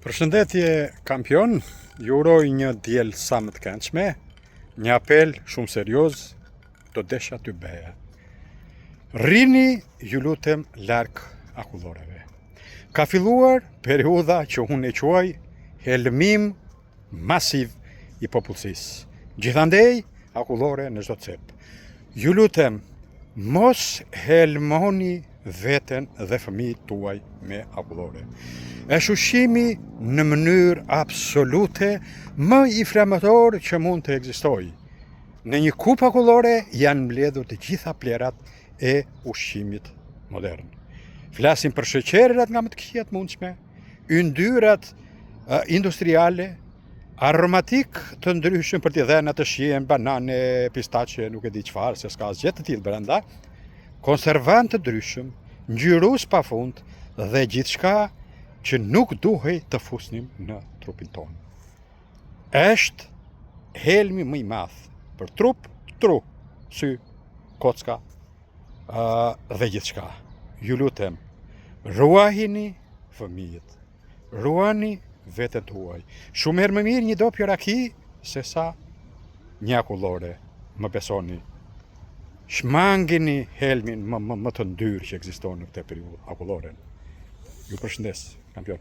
Përshëndetje kampion, ju uroj një diell sa më të këndshme, një apel shumë serioz, do desha t'ju beja. Rrini, ju lutem, larg akulloreve. Ka filluar periudha që unë e quaj helmim masiv i popullsisë. Gjithandej, akullore në çdo cep. Ju lutem, mos helmoni veten dhe fëmijët tuaj me akullore. Është ushqimi në mënyrë absolute më inflamator që mund të ekzistojë. Në një kupë akullore janë mbledhur të gjitha plerat e ushqimit modern. Flasim për sheqerat nga më të këqija të mundshme, yndyrat industriale, aromatik të ndryshëm për t'i dhënë atë shijen, banane, pistaqe, nuk e di çfarë, se s'ka asgjë të tillë brenda, konservant të ndryshëm, ngjyrues pafund dhe gjithçka që nuk duhej të fusnim në trupin tonë. Është helmi më i madh për trup, tru, sy, kocka dhe gjithçka. Ju lutem, ruajini fëmijët, ruani veten tuaj. Shumë herë më mirë një dopje raki se sa një akullore, më besoni. Shmangini helmin më të ndyrë që ekziston në këtë periudhë akullore. Ju përshëndes, kampion.